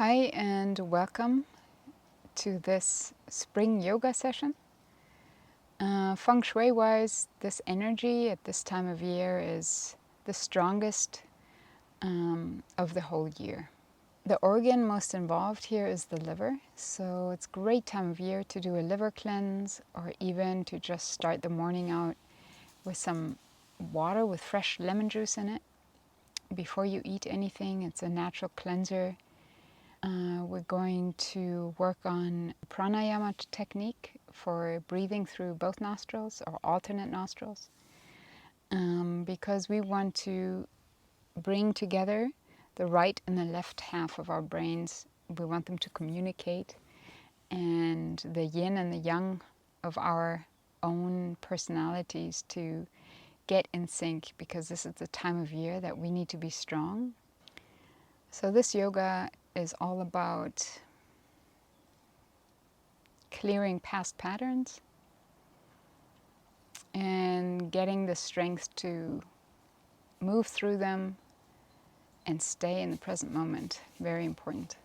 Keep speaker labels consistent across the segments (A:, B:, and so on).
A: Hi and welcome to this spring yoga session. Feng Shui wise, this energy at this time of year is the strongest of the whole year. The organ most involved here is the liver, so it's a great time of year to do a liver cleanse or even to just start the morning out with some water with fresh lemon juice in it. Before you eat anything, it's a natural cleanser. We're going to work on pranayama technique for breathing through both nostrils or alternate nostrils because we want to bring together the right and the left half of our brains. We want them to communicate, and the yin and the yang of our own personalities to get in sync, because this is the time of year that we need to be strong. So this yoga is all about clearing past patterns and getting the strength to move through them and stay in the present moment. Very important.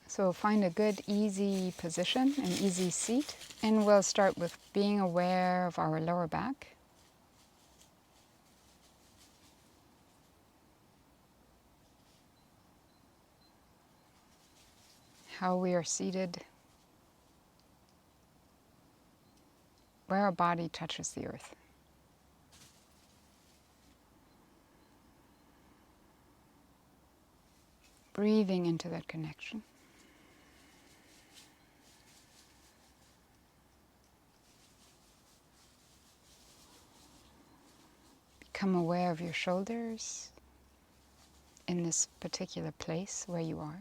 A: So find a good, easy position, an easy seat, and we'll start with being aware of our lower back. How we are seated, where our body touches the earth. Breathing into that connection. Become aware of your shoulders in this particular place where you are.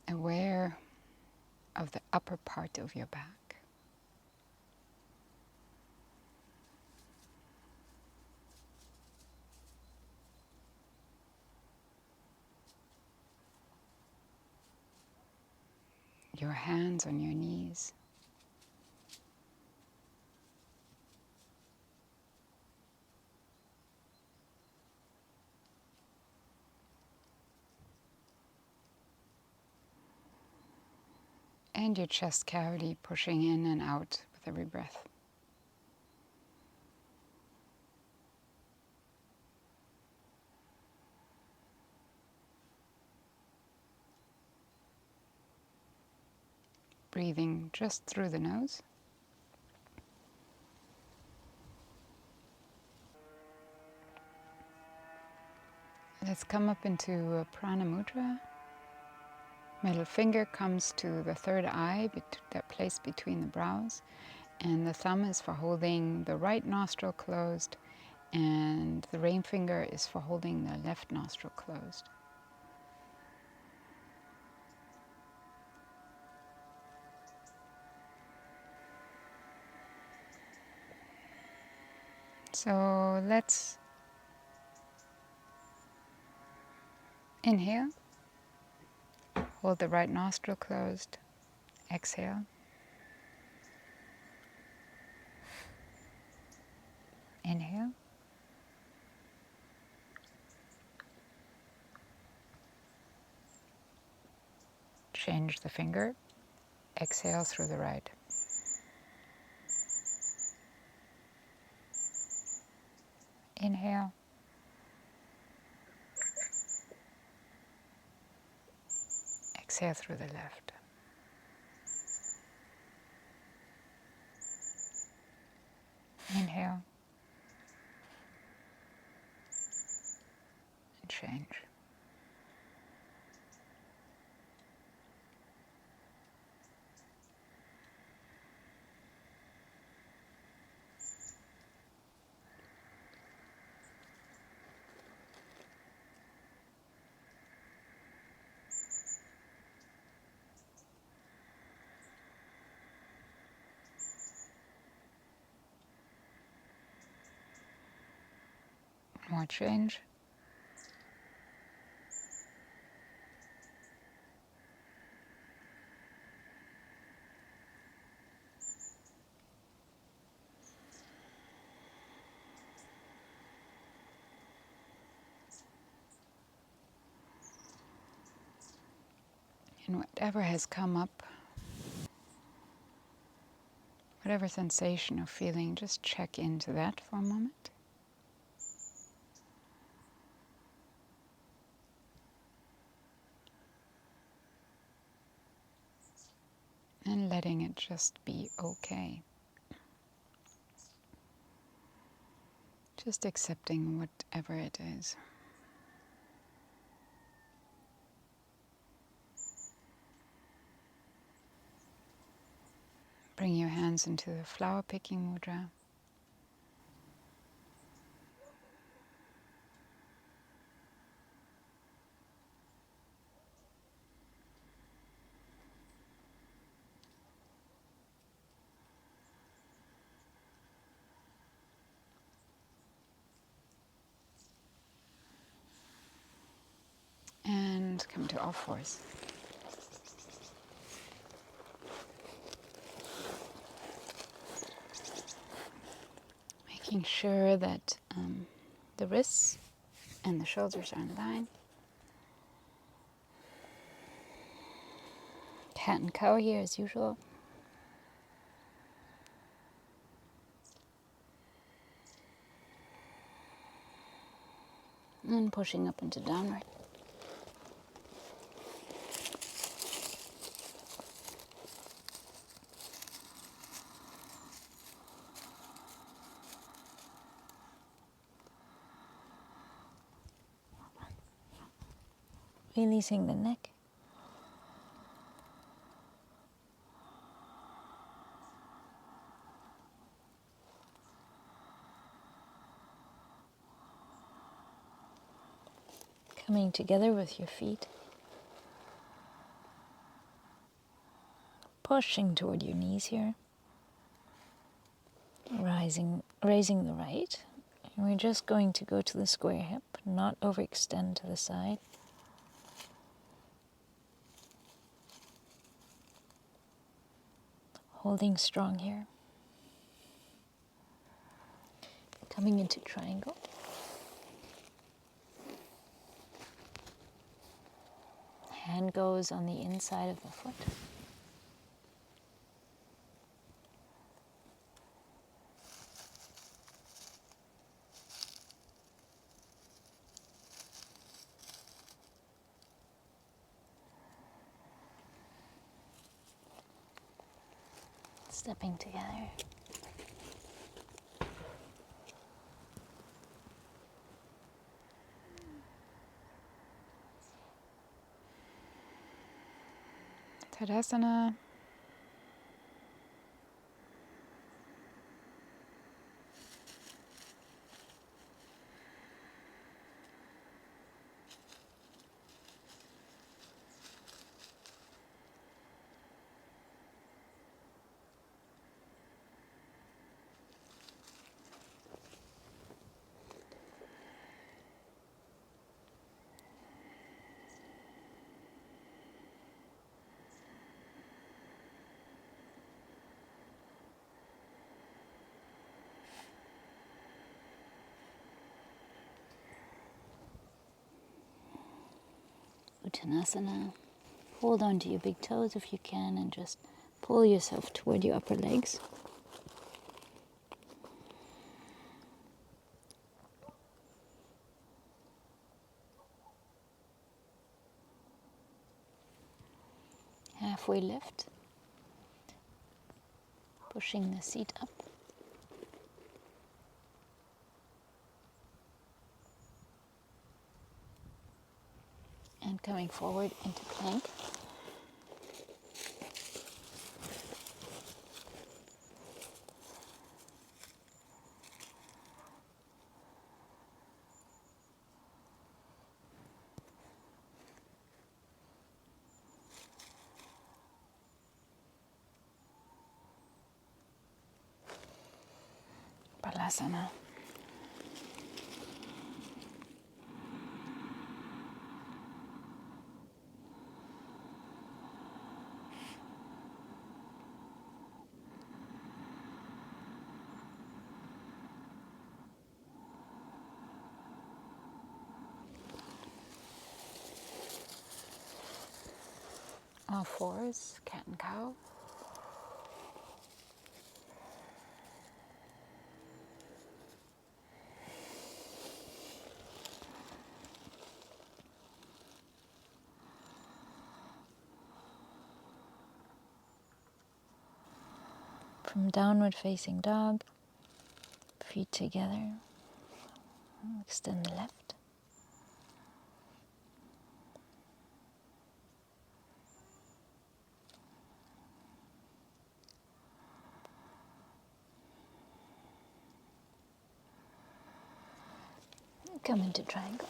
A: Aware of the upper part of your back. Your hands on your knees. And your chest cavity pushing in and out with every breath. Breathing just through the nose. Let's come up into a Prana Mudra. Middle finger comes to the third eye, that place between the brows, and the thumb is for holding the right nostril closed, and the ring finger is for holding the left nostril closed. So let's inhale, hold the right nostril closed, exhale. Inhale. Change the finger, exhale through the right. Inhale. Exhale through the left. Inhale. And change. More change. And whatever has come up, whatever sensation or feeling, just check into that for a moment. And letting it just be okay. Just accepting whatever it is. Bring your hands into the flower picking mudra. And come to all fours. Making sure that the wrists and the shoulders are in line. Cat and cow here as usual. And pushing up into downward. Releasing the neck. Coming together with your feet. Pushing toward your knees here. Raising the right. And we're just going to go to the square hip, not overextend to the side. Holding strong here. Coming into triangle. Hand goes on the inside of the foot. Stepping together. Tadasana. Uttanasana. Hold on to your big toes if you can and just pull yourself toward your upper legs. Halfway lift. Pushing the seat up. And coming forward into plank. Balasana. All fours, cat and cow.
B: From downward facing dog, feet together. Extend the left. Come into triangle.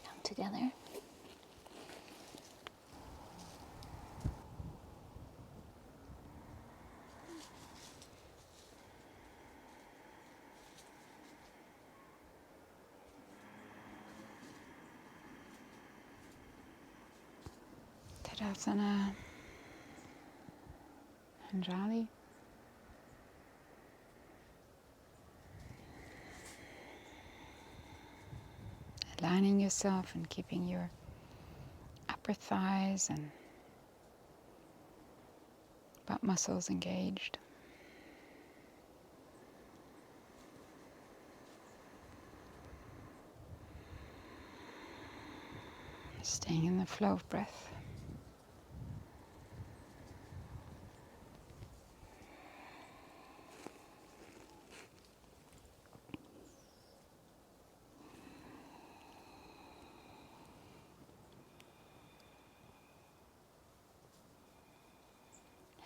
B: Come together.
A: Tadasana, Anjali. Aligning yourself and keeping your upper thighs and butt muscles engaged. Staying in the flow of breath.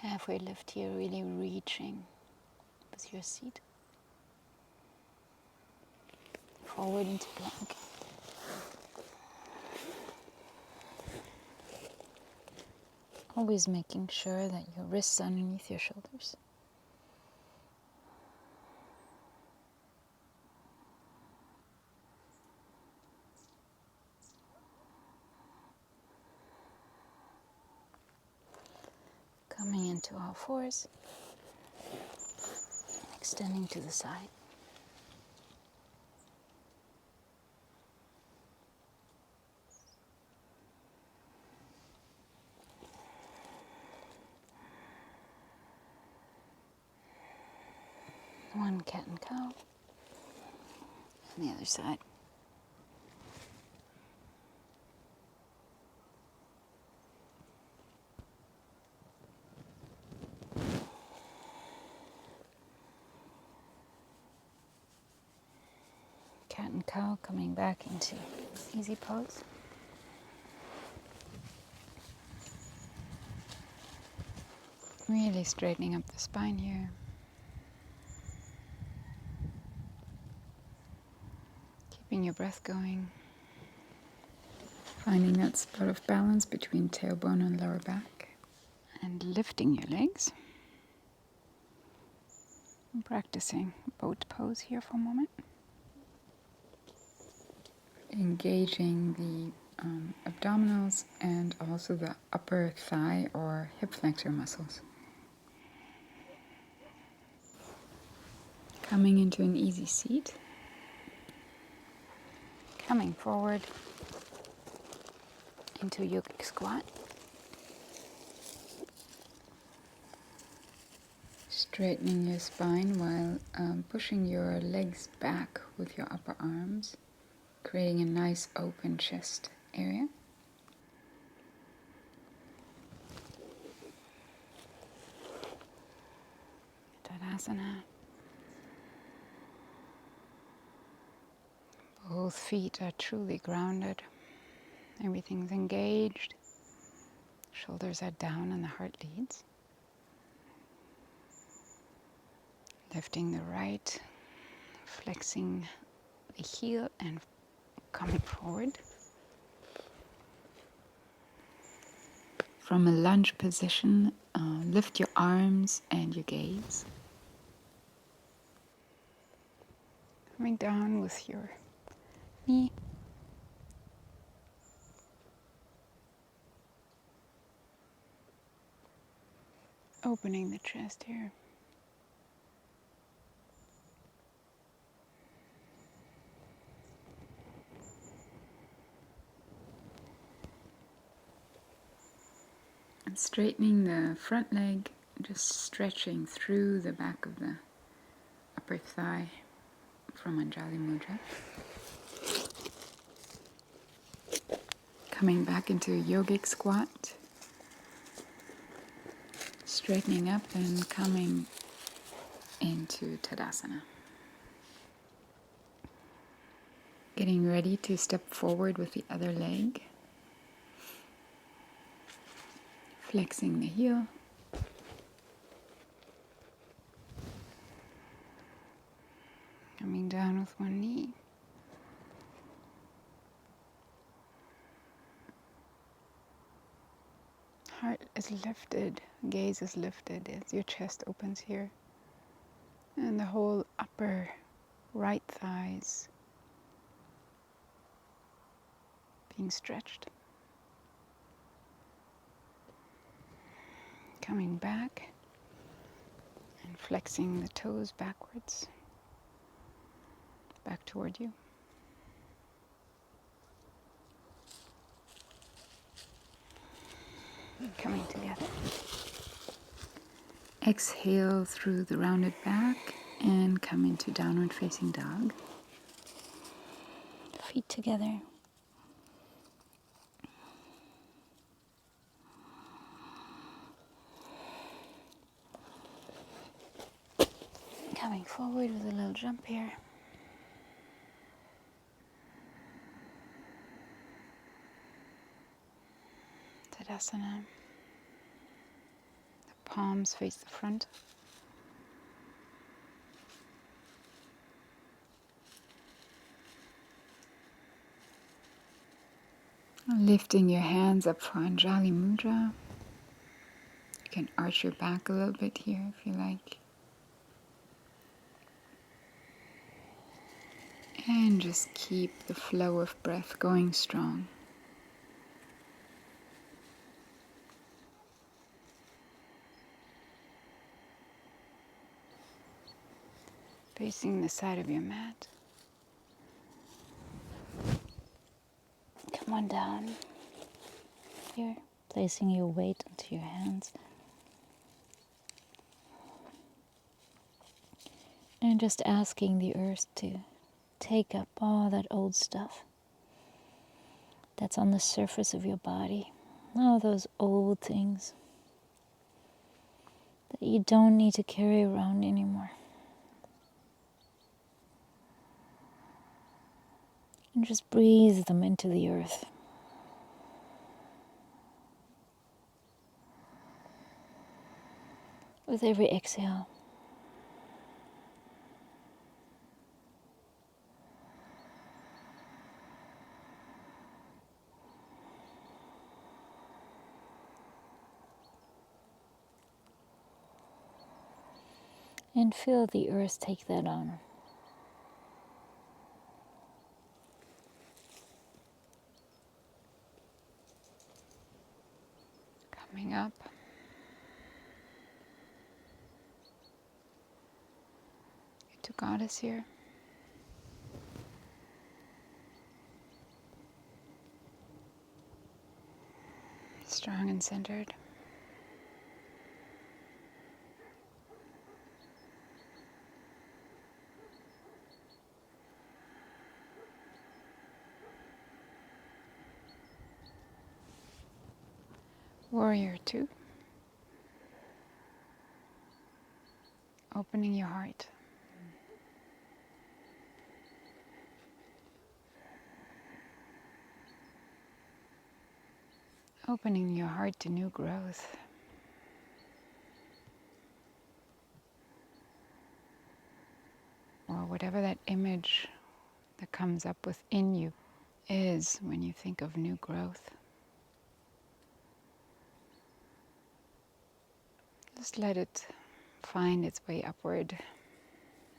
A: Halfway lift here, really reaching with your seat. Forward into plank. Always making sure that your wrists are underneath your shoulders. Coming into all fours, extending to the side. One cat and cow, and the other side. Cat and cow coming back into easy pose. Really straightening up the spine here. Keeping your breath going. Finding that spot of balance between tailbone and lower back. And lifting your legs. And practicing boat pose here for a moment. Engaging the abdominals and also the upper thigh or hip flexor muscles. Coming into an easy seat. Coming forward into yogic squat. Straightening your spine while pushing your legs back with your upper arms, creating a nice open chest area. Tadasana. Both feet are truly grounded. Everything's engaged. Shoulders are down and the heart leads. Lifting the right, flexing the heel and coming forward. From a lunge position, lift your arms and your gaze. Coming down with your knee. Opening the chest here. And straightening the front leg, just stretching through the back of the upper thigh from Anjali Mudra. Coming back into a yogic squat. Straightening up and coming into Tadasana. Getting ready to step forward with the other leg. Flexing the heel. Coming down with one knee. Heart is lifted, gaze is lifted as your chest opens here. And the whole upper right thighs being stretched. Coming back and flexing the toes backwards, back toward you. Coming together. Exhale through the rounded back and come into downward facing dog.
B: Feet together. Coming forward with a little jump here.
A: Tadasana. The palms face the front. Lifting your hands up for Anjali Mudra. You can arch your back a little bit here if you like. And just keep the flow of breath going strong. Facing the side of your mat.
B: Come on down. Here, placing your weight onto your hands. And just asking the earth to take up all that old stuff that's on the surface of your body. All those old things that you don't need to carry around anymore. And just breathe them into the earth. With every exhale. And feel the earth take that on.
A: Coming up. To Goddess here. Strong and centered. Warrior 2. Opening your heart. Opening your heart to new growth. Or whatever that image that comes up within you is when you think of new growth. Just let it find its way upward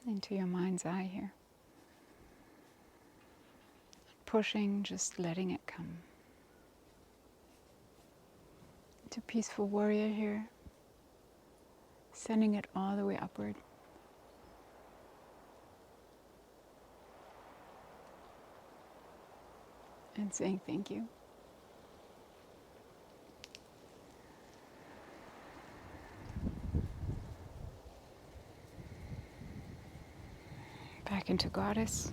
A: into your mind's eye here. Not pushing, just letting it come. To peaceful warrior here. Sending it all the way upward. And saying thank you. Back into Goddess.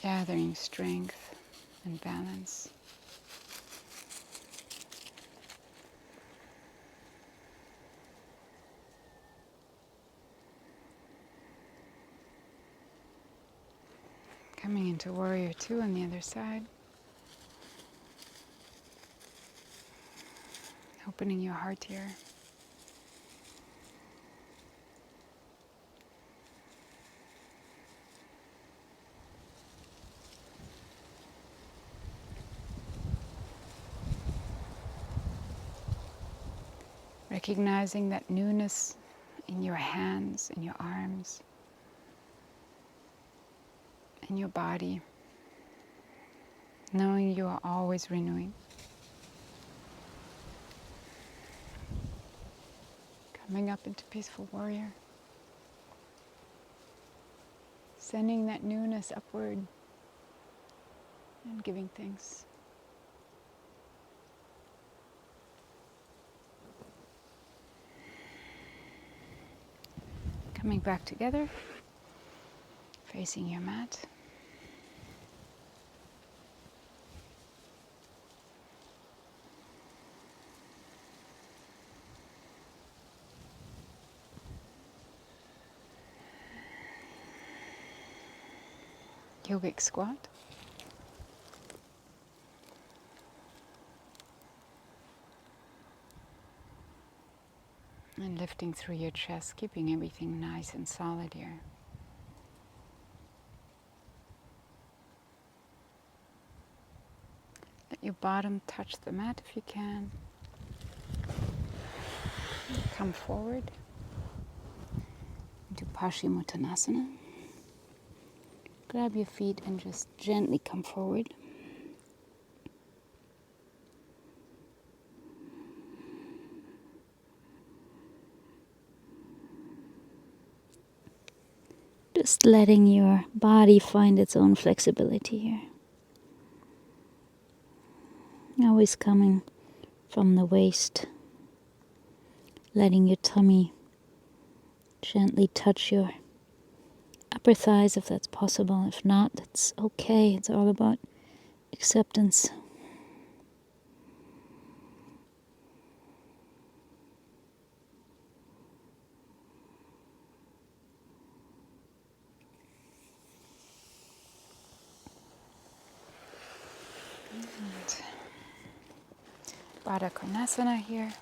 A: Gathering strength and balance. Coming into Warrior 2 on the other side. Opening your heart here. Recognizing that newness in your hands, in your arms, in your body. Knowing you are always renewing. Coming up into Peaceful Warrior. Sending that newness upward and giving thanks. Coming back together, facing your mat. Yogic squat. And lifting through your chest, keeping everything nice and solid here. Let your bottom touch the mat if you can. Come forward into Pashimotanasana. Grab your feet and just gently come forward.
B: Just letting your body find its own flexibility here. Always coming from the waist. Letting your tummy gently touch your upper thighs if that's possible. If not, that's okay. It's all about acceptance.
A: Baddha Konasana here.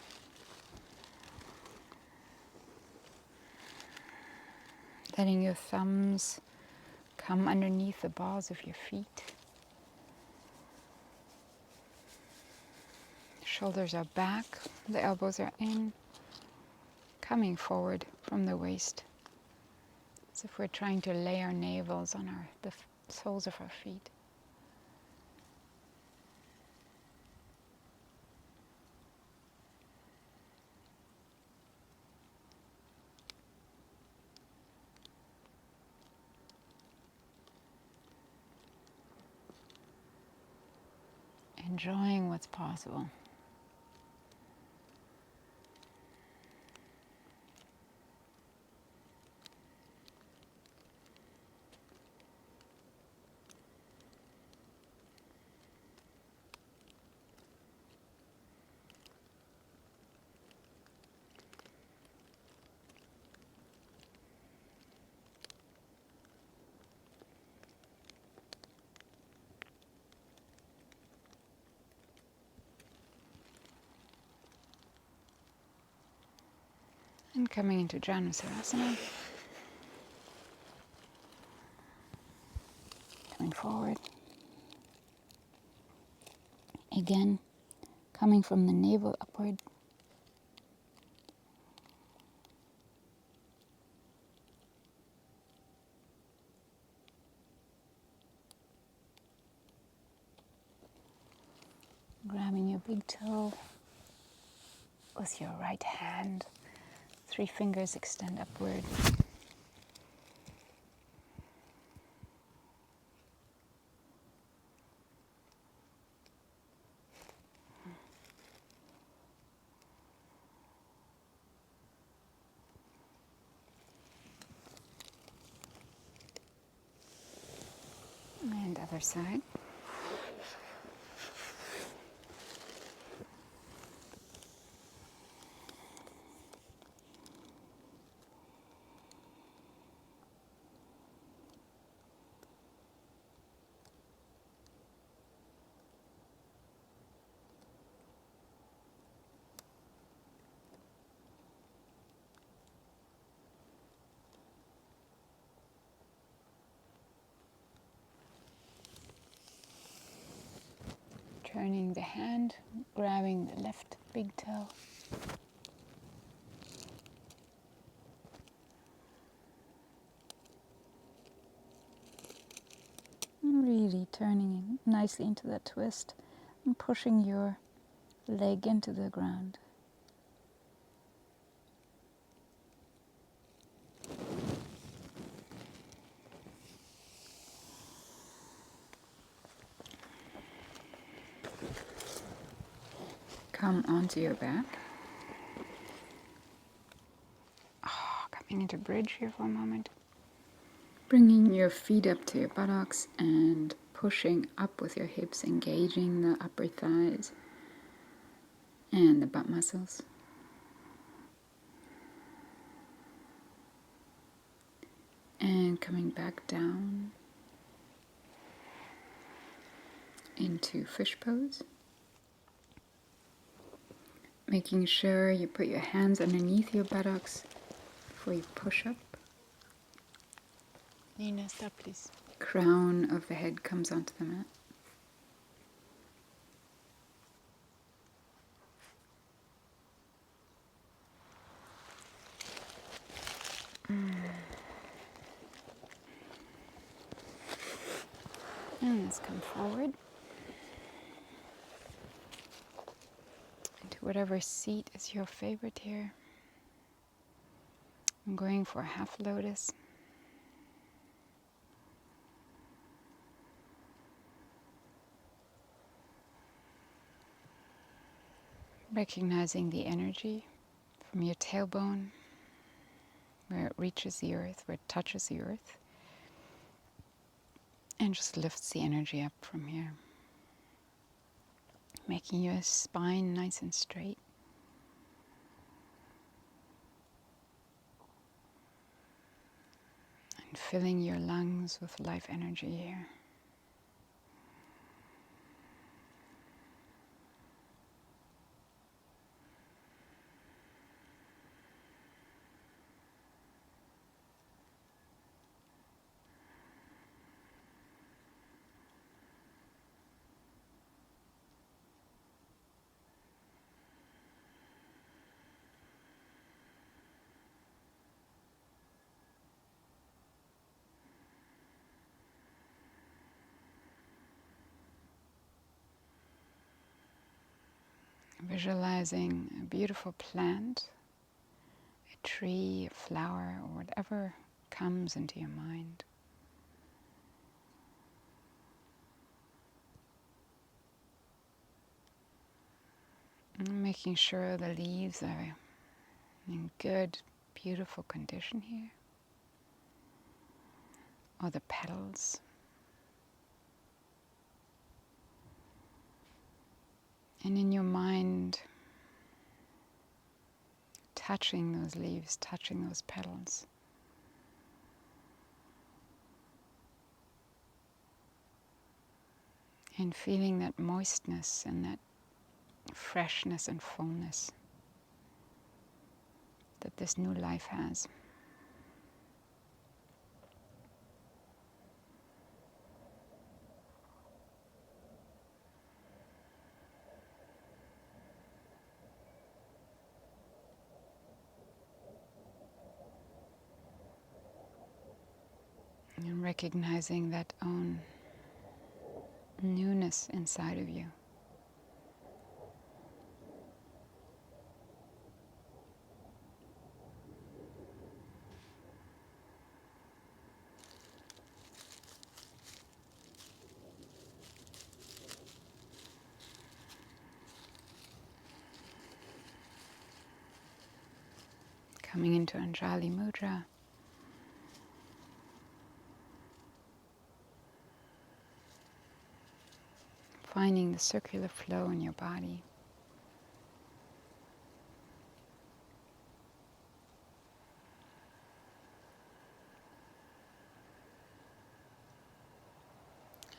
A: Letting your thumbs come underneath the balls of your feet. Shoulders are back, the elbows are in, coming forward from the waist. As if we're trying to lay our navels on the soles of our feet. Enjoying what's possible. And coming into Janusarasana. Coming forward. Again, coming from the navel upward.
B: Grabbing your big toe with your right hand. 3 fingers extend upward.
A: And other side. Turning the hand, grabbing the left big toe.
B: Really turning nicely into that twist and pushing your leg into the ground.
A: Come onto your back. Coming into bridge here for a moment. Bringing your feet up to your buttocks and pushing up with your hips, engaging the upper thighs and the butt muscles. And coming back down into fish pose. Making sure you put your hands underneath your buttocks before you push up.
B: Nina, stop please.
A: Crown of the head comes onto the mat. And let's come forward into whatever seat is your favorite here. I'm going for a half lotus. Recognizing the energy from your tailbone, where it reaches the earth, where it touches the earth, and just lifts the energy up from here. Making your spine nice and straight. And filling your lungs with life energy here. Visualizing a beautiful plant, a tree, a flower, or whatever comes into your mind. And making sure the leaves are in good, beautiful condition here. Or the petals. And in your mind, touching those leaves, touching those petals. And feeling that moistness and that freshness and fullness that this new life has. And recognizing that own newness inside of you. Coming into Anjali Mudra. Finding the circular flow in your body.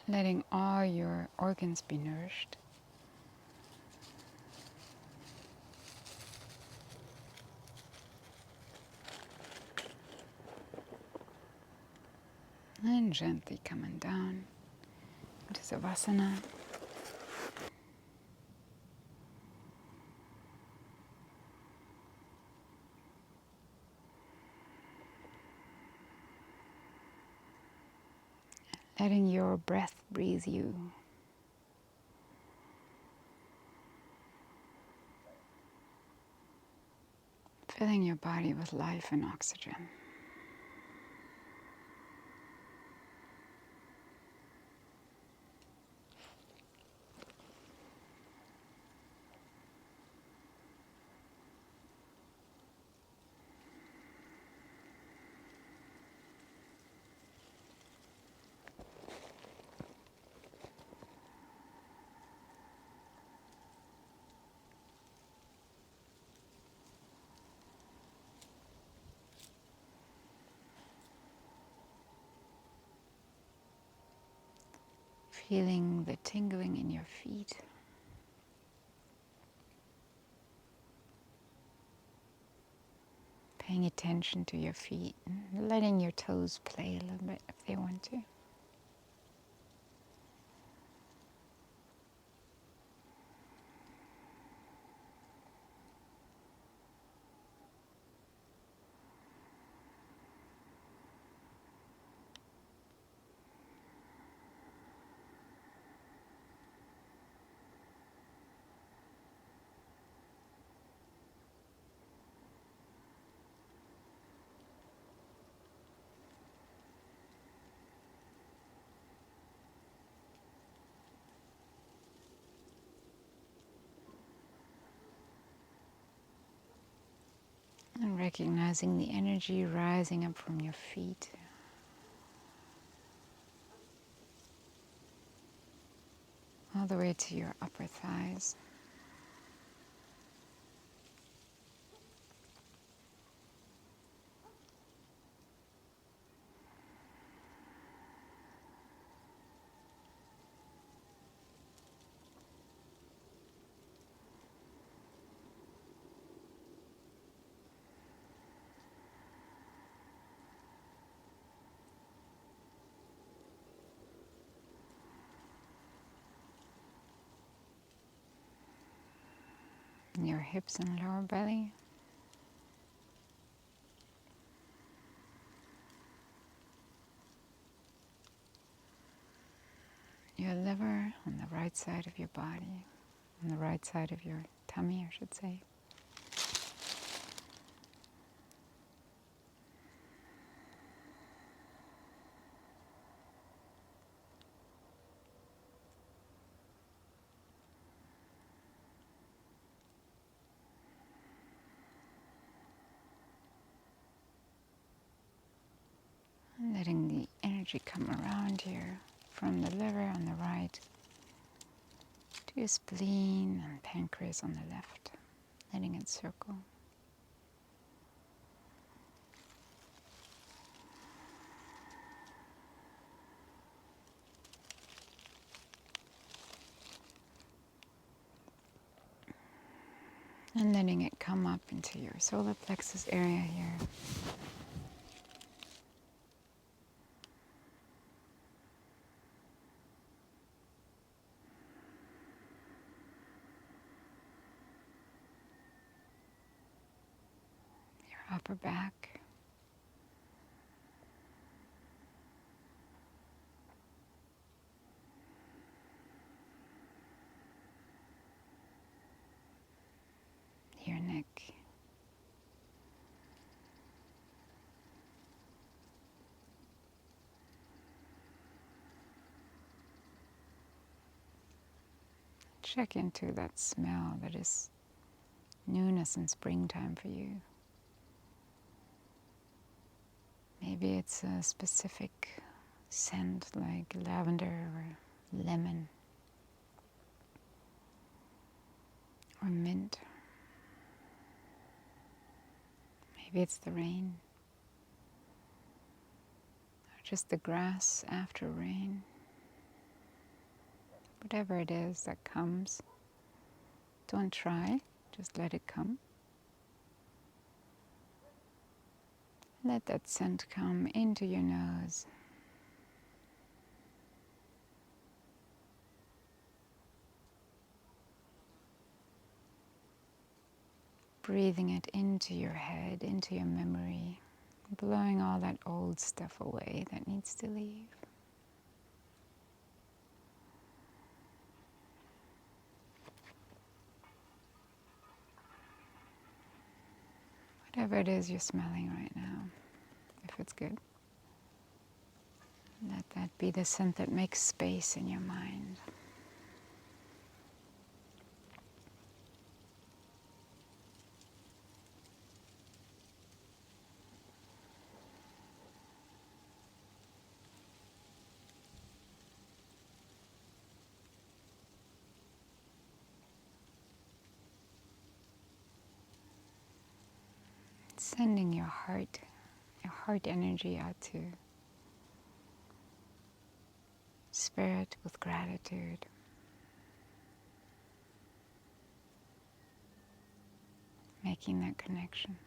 A: Letting all your organs be nourished. And gently coming down into Savasana. Letting your breath breathe you. Filling your body with life and oxygen. Feeling the tingling in your feet. Paying attention to your feet and letting your toes play a little bit if they want to. And recognizing the energy rising up from your feet. All the way to your upper thighs. Your hips and lower belly. Your liver on the right side of your body, on the right side of your tummy, I should say. And letting the energy come around here from the liver on the right to your spleen and pancreas on the left, letting it circle. And letting it come up into your solar plexus area here. Your upper back. Your neck. Check into that smell that is newness and springtime for you. Maybe it's a specific scent like lavender or lemon or mint. Maybe it's the rain or just the grass after rain. Whatever it is that comes, don't try, just let it come. Let that scent come into your nose. Breathing it into your head, into your memory, blowing all that old stuff away that needs to leave. Whatever it is you're smelling right now, if it's good, let that be the scent that makes space in your mind. Sending your heart energy out to spirit with gratitude. Making that connection.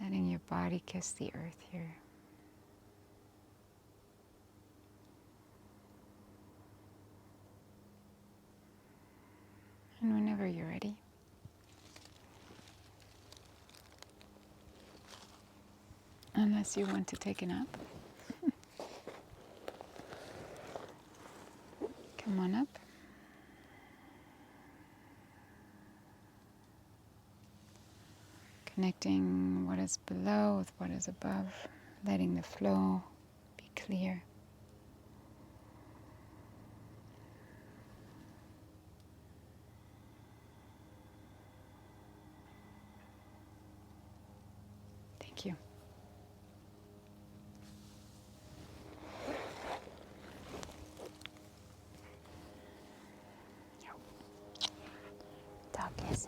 A: Letting your body kiss the earth here. And whenever you're ready, unless you want to take a nap, come on up. Connecting what is below with what is above, letting the flow be clear. Thank you. Talk, yes.